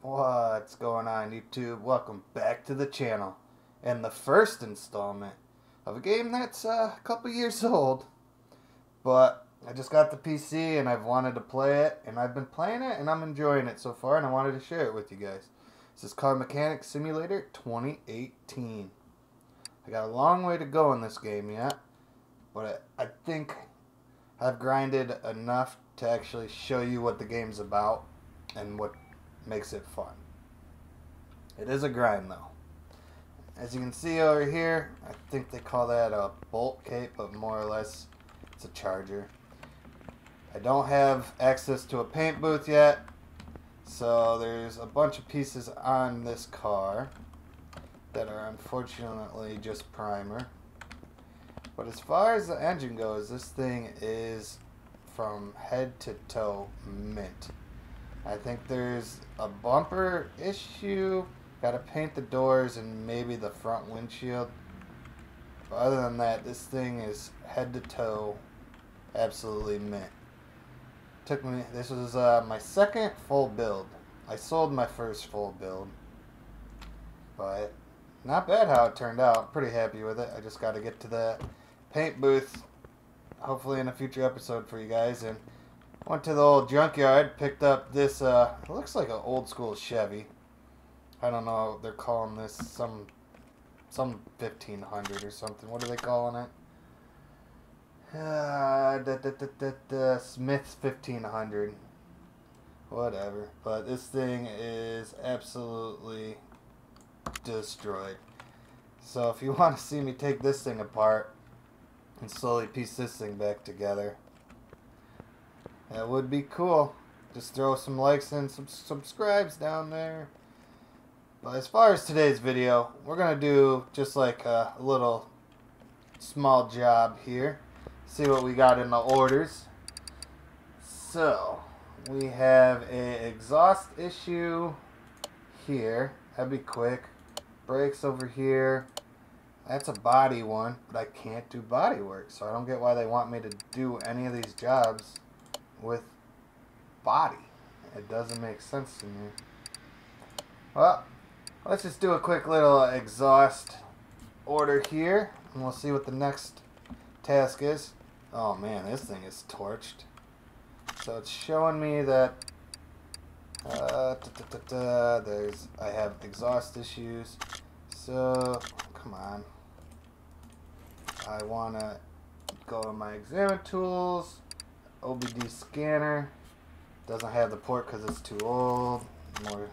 What's going on, YouTube? Welcome back to the channel and the first installment of a game that's a couple years old, but I just got the PC and I've wanted to play it, and I've been playing it and I'm enjoying it so far, and I wanted to share it with you guys. This is Car Mechanic Simulator 2018. I got a long way to go in this game yet, but I think I've grinded enough to actually show you what the game's about and what makes it fun. It is a grind though. As you can see over here, I think they call that a bolt cape, but more or less it's a charger. I don't have access to a paint booth yet, so there's a bunch of pieces on this car that are unfortunately just primer. But as far as the engine goes, this thing is from head to toe mint. I think there's a bumper issue. Gotta paint the doors and maybe the front windshield. But other than that, this thing is head to toe absolutely mint. This was my second full build. I sold my first full build, but not bad how it turned out. Pretty happy with it. I just got to get to the paint booth, hopefully in a future episode for you guys. And went to the old junkyard, picked up this, it looks like an old school Chevy. I don't know, they're calling this some 1500 or something. What are they calling it? Smith's 1500. Whatever. But this thing is absolutely destroyed. So if you want to see me take this thing apart and slowly piece this thing back together, that would be cool. Just throw some likes and some subscribes down there. But as far as today's video, we're going to do just like a little small job here. See what we got in the orders. So, we have an exhaust issue here. That'd be quick. Brakes over here. That's a body one, but I can't do body work, so I don't get why they want me to do any of these jobs with body. It doesn't make sense to me. Well, let's just do a quick little exhaust order here, and we'll see what the next task is. Oh man, this thing is torched. So it's showing me that I have exhaust issues. So come on, I want to go to my examine tools. OBD scanner doesn't have the port because it's too old. More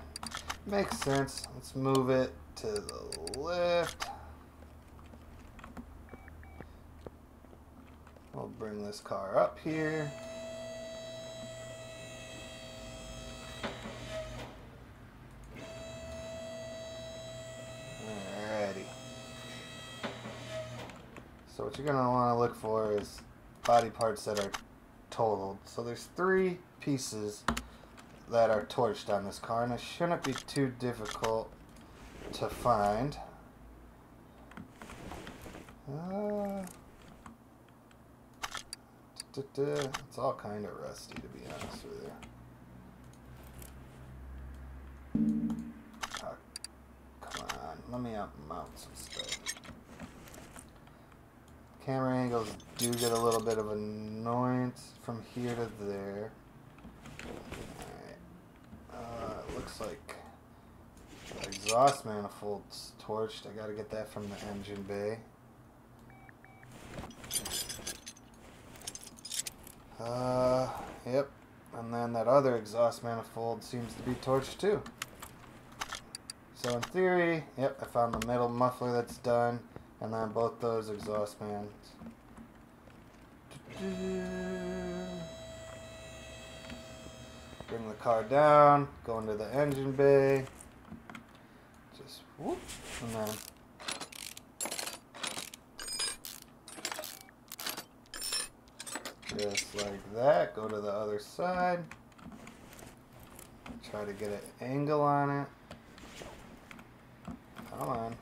makes sense. Let's move it to the left. We'll bring this car up here. Alrighty. So what you're going to want to look for is body parts that are totaled. So there's 3 pieces that are torched on this car, and it shouldn't be too difficult to find. It's all kind of rusty, to be honest with you. Oh, come on, let me mount some stuff. Camera angles do get a little bit of annoyance from here to there. Alright, it looks like the exhaust manifold's torched. I gotta get that from the engine bay. Yep. And then that other exhaust manifold seems to be torched too. So in theory, yep, I found the metal muffler that's done, and then both those exhaust mans. Bring the car down, go into the engine bay. Just whoop, and then just like that, go to the other side. Try to get an angle on it. Come on.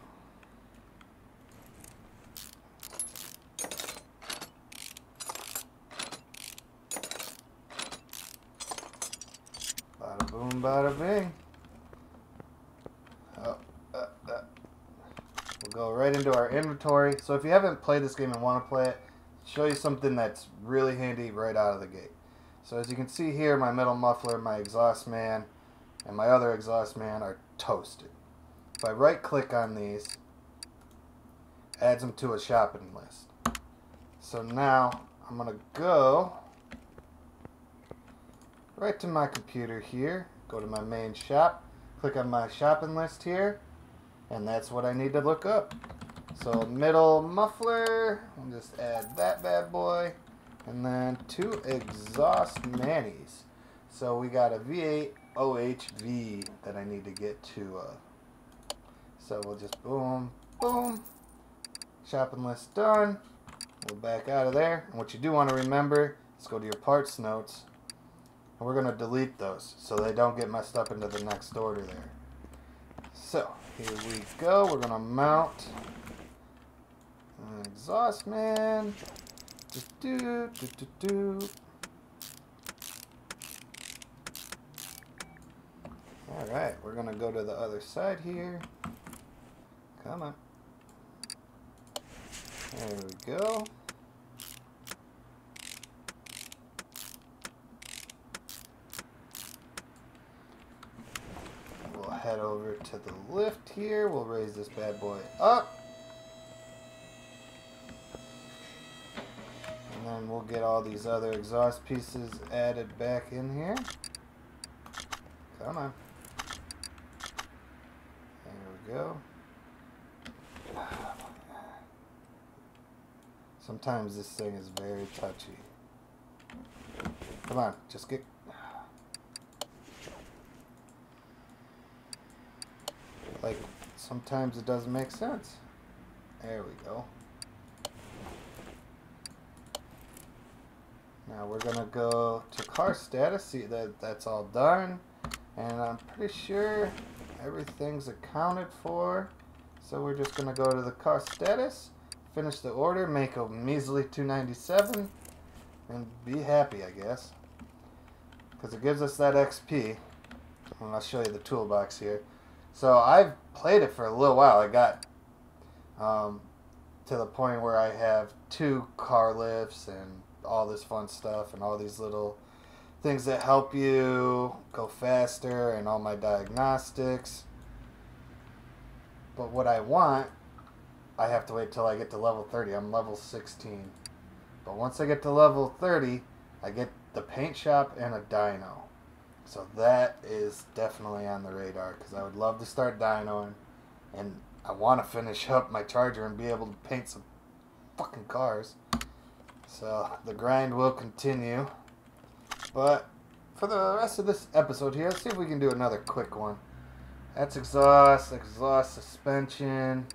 boom, bada bing. We'll go right into our inventory. So if you haven't played this game and want to play it, I'll show you something that's really handy right out of the gate. So as you can see here, my middle muffler, my exhaust man, and my other exhaust man are toasted. If I right click on these, adds them to a shopping list. So now I'm going to go right to my computer here, go to my main shop, click on my shopping list here, and that's what I need to look up. So middle muffler, I'll just add that bad boy, and then 2 exhaust manis. So we got a V8 OHV that I need to get to. So we'll just boom, boom, shopping list done. We'll back out of there. And what you do want to remember is go to your parts notes, and we're going to delete those so they don't get messed up into the next order there. So here we go. We're going to mount an exhaust man. Alright, we're going to go to the other side here. Come on. There we go. We'll head over to the lift here. We'll raise this bad boy up. And then we'll get all these other exhaust pieces added back in here. Come on. There we go. Sometimes this thing is very touchy. Come on, just get... Like, sometimes it doesn't make sense. There we go. Now we're gonna go to car status, see that that's all done. And I'm pretty sure everything's accounted for. So we're just gonna go to the car status, finish the order, make a measly $297, and be happy, I guess. Because it gives us that XP. And I'll show you the toolbox here. So I've played it for a little while. I got to the point where I have 2 car lifts and all this fun stuff and all these little things that help you go faster and all my diagnostics. But what I want, I have to wait till I get to level 30. I'm level 16. But once I get to level 30, I get the paint shop and a dyno. So that is definitely on the radar because I would love to start dynoing. And I want to finish up my Charger and be able to paint some fucking cars. So the grind will continue. But for the rest of this episode here, let's see if we can do another quick one. That's exhaust suspension.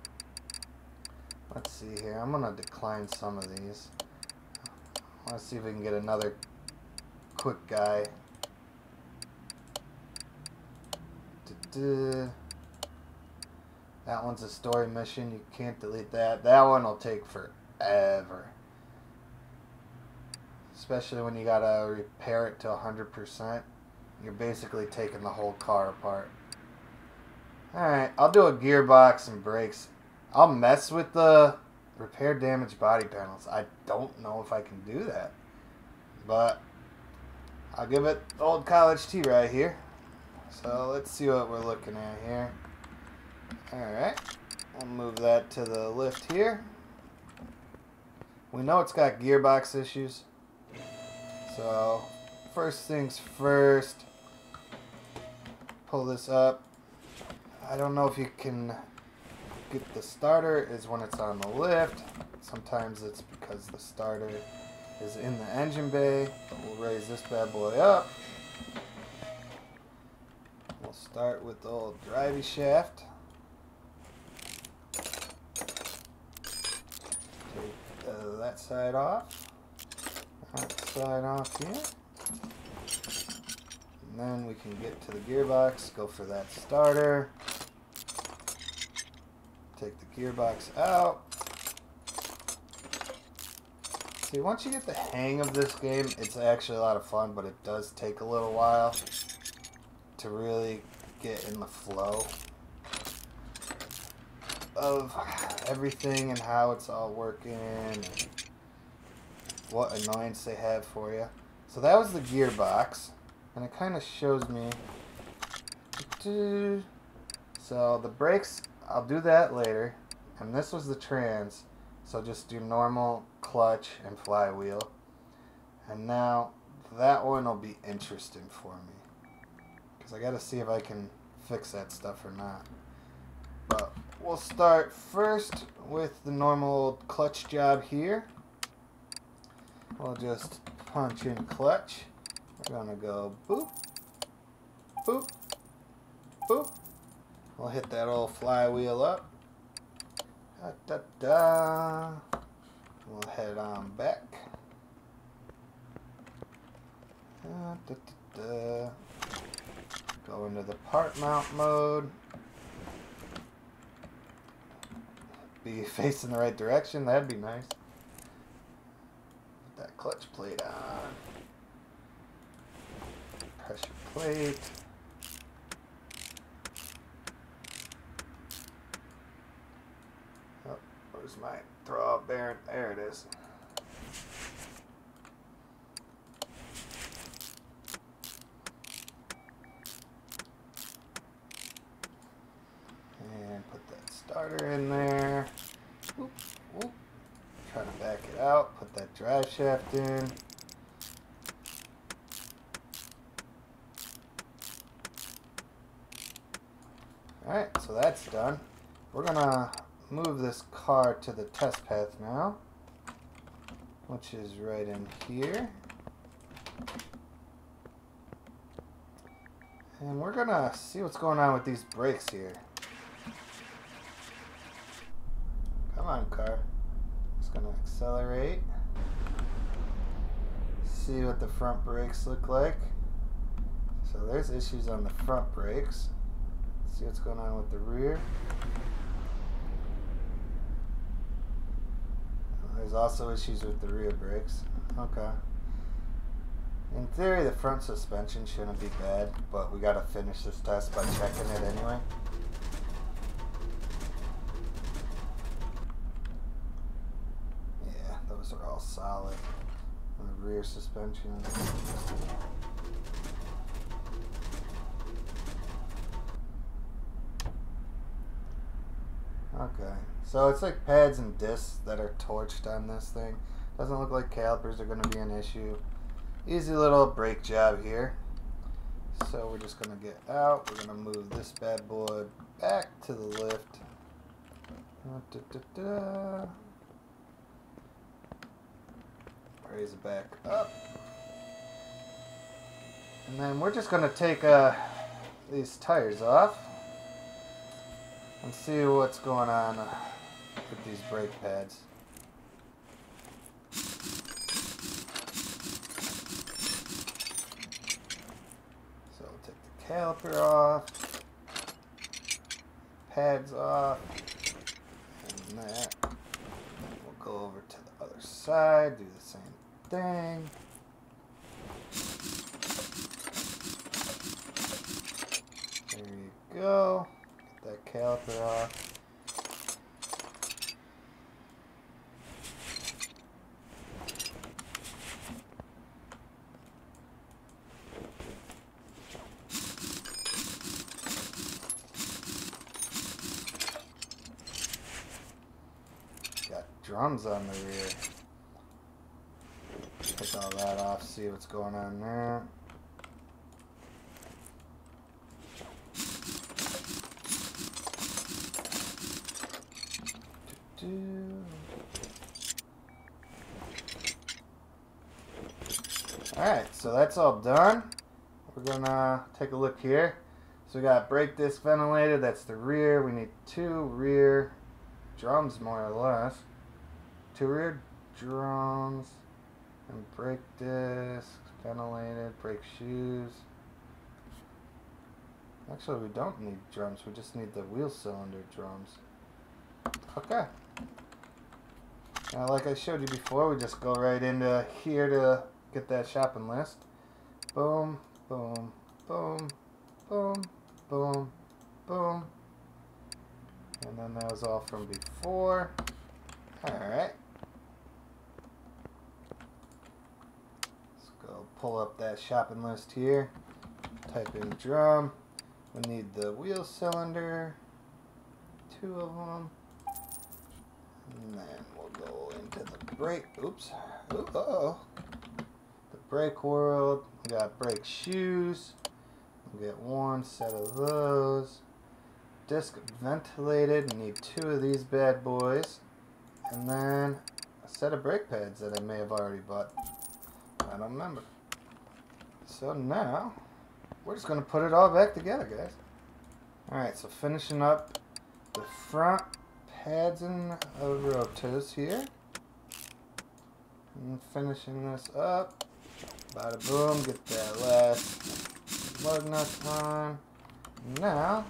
Let's see here. I'm going to decline some of these. Let's see if we can get another quick guy. That one's a story mission. You can't delete that. That one will take forever. Especially when you gotta repair it to 100%. You're basically taking the whole car apart. Alright, I'll do a gearbox and brakes. I'll mess with the repair damaged body panels. I don't know if I can do that. But I'll give it the old college T right here. So let's see what we're looking at here. Alright, I'll move that to the lift here. We know it's got gearbox issues. So first things first, pull this up. I don't know if you can get the starter is when it's on the lift. Sometimes it's because the starter is in the engine bay. But we'll raise this bad boy up. We'll start with the old drivey shaft. Take that side off. That side off here. And then we can get to the gearbox, go for that starter. Take the gearbox out. See, once you get the hang of this game, it's actually a lot of fun, but it does take a little while to really get in the flow of everything and how it's all working and what annoyance they have for you. So that was the gearbox, and it kind of shows me. So the brakes, I'll do that later, and this was the trans, so just do normal, clutch, and flywheel. And now that one will be interesting for me, because I got to see if I can fix that stuff or not. But we'll start first with the normal clutch job here. We'll just punch in clutch. We're gonna go boop, boop, boop. We'll hit that old flywheel up. Da, da, da. We'll head on back. Da, da, da, da. Go into the part mount mode. Be facing the right direction, that'd be nice. Put that clutch plate on. Pressure plate. Oh, where's my throw-out bearing? There it is. And put that starter in there. Whoop, whoop. Try to back it out. Put that drive shaft in. Alright, so that's done. We're gonna move this car to the test path now, which is right in here. And we're gonna see what's going on with these brakes here. Come on, car. Just gonna accelerate. See what the front brakes look like. So there's issues on the front brakes. See what's going on with the rear. There's also issues with the rear brakes. Okay. In theory, the front suspension shouldn't be bad, but we gotta finish this test by checking it anyway. Yeah, those are all solid. And the rear suspension. Okay, so it's like pads and discs that are torched on this thing. Doesn't look like calipers are going to be an issue. Easy little brake job here. So we're just going to get out. We're going to move this bad boy back to the lift. Da, da, da. Raise it back up. And then we're just going to take these tires off and see what's going on with these brake pads. So we'll take the caliper off, pads off, and that. Then we'll go over to the other side, do the same thing. There you go. That caliper off. Got drums on the rear. Take all that off, see what's going on there. Alright, so that's all done. We're gonna take a look here. So we got brake disc ventilated, that's the rear. We need 2 rear drums more or less. 2 rear drums and brake discs, ventilated, brake shoes. Actually, we don't need drums, we just need the wheel cylinder drums. Okay. Now, like I showed you before, we just go right into here to get that shopping list. Boom, boom, boom. Boom, boom, boom. And then that was all from before. Alright. Let's go pull up that shopping list here. Type in drum. We need the wheel cylinder. 2 of them. And then we'll go into the brake. Oops. Ooh, uh-oh. The brake world. We got brake shoes. We'll get 1 set of those. Disc ventilated. We need 2 of these bad boys. And then a set of brake pads that I may have already bought. I don't remember. So now, we're just going to put it all back together, guys. Alright, so finishing up the front pads and rotos here. And finishing this up. Bada boom, get that last lug nut on. Now,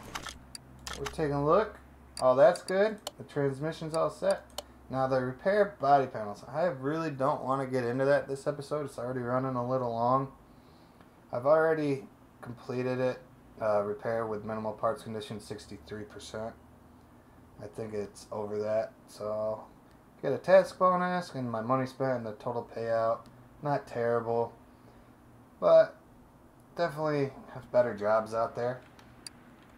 we're taking a look. Oh, that's good. The transmission's all set. Now the repair body panels. I really don't want to get into that this episode. It's already running a little long. I've already completed it. Repair with minimal parts condition 63%. I think it's over that. So I'll get a task bonus and my money spent and the total payout. Not terrible. But definitely have better jobs out there.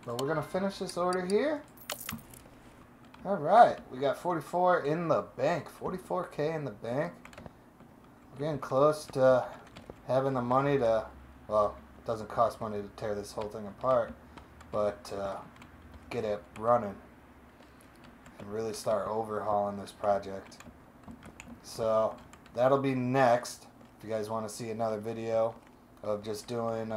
But we're going to finish this order here. Alright, we got 44 in the bank. 44K in the bank. We're getting close to having the money to, well, it doesn't cost money to tear this whole thing apart, but get it running and really start overhauling this project. So that'll be next. If you guys want to see another video of just doing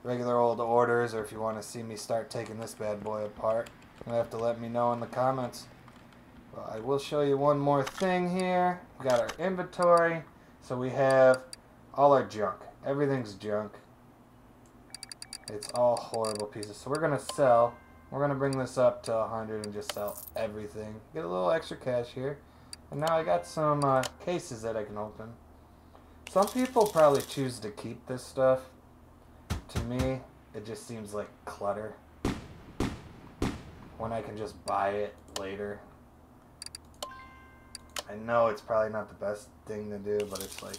regular old orders, or if you want to see me start taking this bad boy apart, you'll have to let me know in the comments. Well, I will show you one more thing here. We got our inventory. So we have all our junk. Everything's junk. It's all horrible pieces. So we're going to sell. We're going to bring this up to 100 and just sell everything. Get a little extra cash here. And now I got some cases that I can open. Some people probably choose to keep this stuff. To me, it just seems like clutter when I can just buy it later. I know it's probably not the best thing to do, but it's like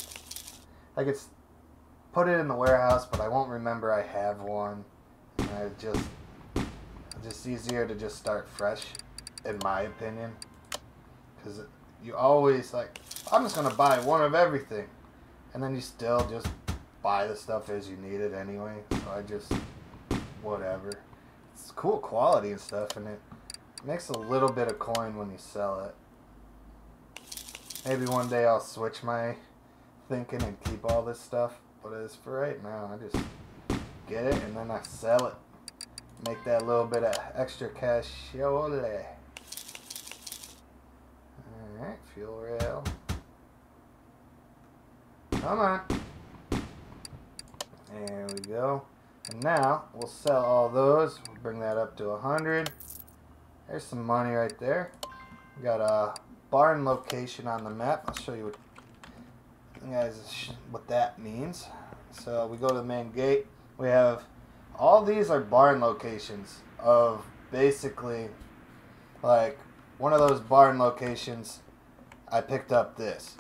I could put it in the warehouse, but I won't remember I have one. And it's just easier to just start fresh, in my opinion. Because you always like, I'm just gonna buy one of everything, and then you still just buy the stuff as you need it anyway. So I just whatever. It's cool quality and stuff, and it makes a little bit of coin when you sell it. Maybe one day I'll switch my thinking and keep all this stuff, but as for right now, I just get it and then I sell it. Make that little bit of extra cash. Alright, fuel rail. Come on. There we go. And now we'll sell all those. We'll bring that up to 100. There's some money right there. We got a barn location on the map. I'll show you what that means. So we go to the main gate. We have all these are barn locations of basically like one of those barn locations. I picked up this,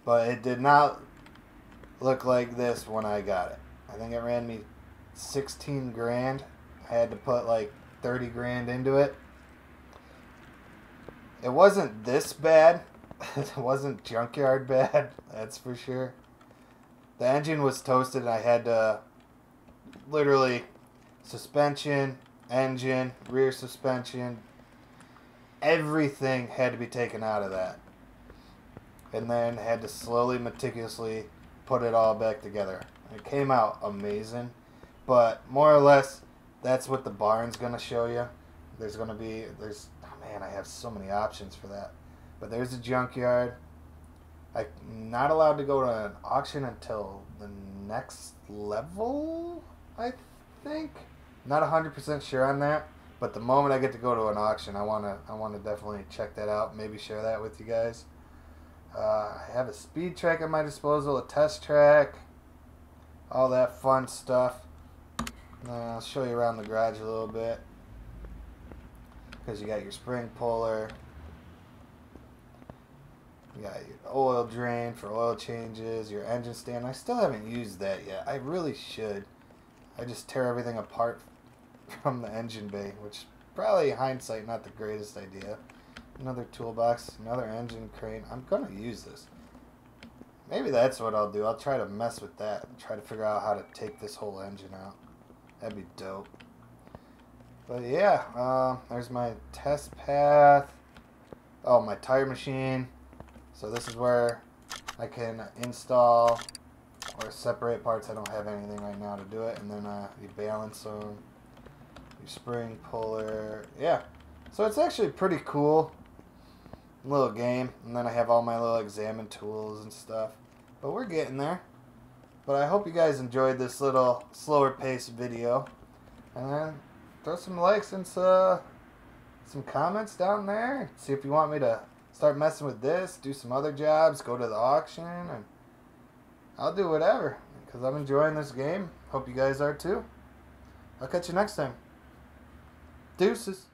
but it did not look like this when I got it. I think it ran me 16 grand. I had to put like 30 grand into it. It wasn't this bad. It wasn't junkyard bad, that's for sure. The engine was toasted and I had to literally suspension, engine, rear suspension, everything had to be taken out of that. And then had to slowly, meticulously put it all back together. It came out amazing, but more or less that's what the barn's gonna show you. Oh man, I have so many options for that. But there's a junkyard. I'm not allowed to go to an auction until the next level, I think. Not 100% sure on that, but the moment I get to go to an auction, I wanna definitely check that out. Maybe share that with you guys. I have a speed track at my disposal, a test track, all that fun stuff. I'll show you around the garage a little bit. Because you got your spring puller. You got your oil drain for oil changes, your engine stand. I still haven't used that yet. I really should. I just tear everything apart from the engine bay, which probably hindsight not the greatest idea. Another toolbox, another engine crane. I'm gonna use this. Maybe that's what I'll do. I'll try to mess with that and try to figure out how to take this whole engine out. That'd be dope. But yeah, there's my test path. Oh, my tire machine. So this is where I can install or separate parts. I don't have anything right now to do it. And then you balance them. Your spring puller. Yeah. So it's actually pretty cool little game. And then I have all my little examine tools and stuff. But we're getting there. But I hope you guys enjoyed this little slower paced video. And then throw some likes and some comments down there. See if you want me to start messing with this, do some other jobs, go to the auction, and I'll do whatever because I'm enjoying this game. Hope you guys are too. I'll catch you next time. Deuces.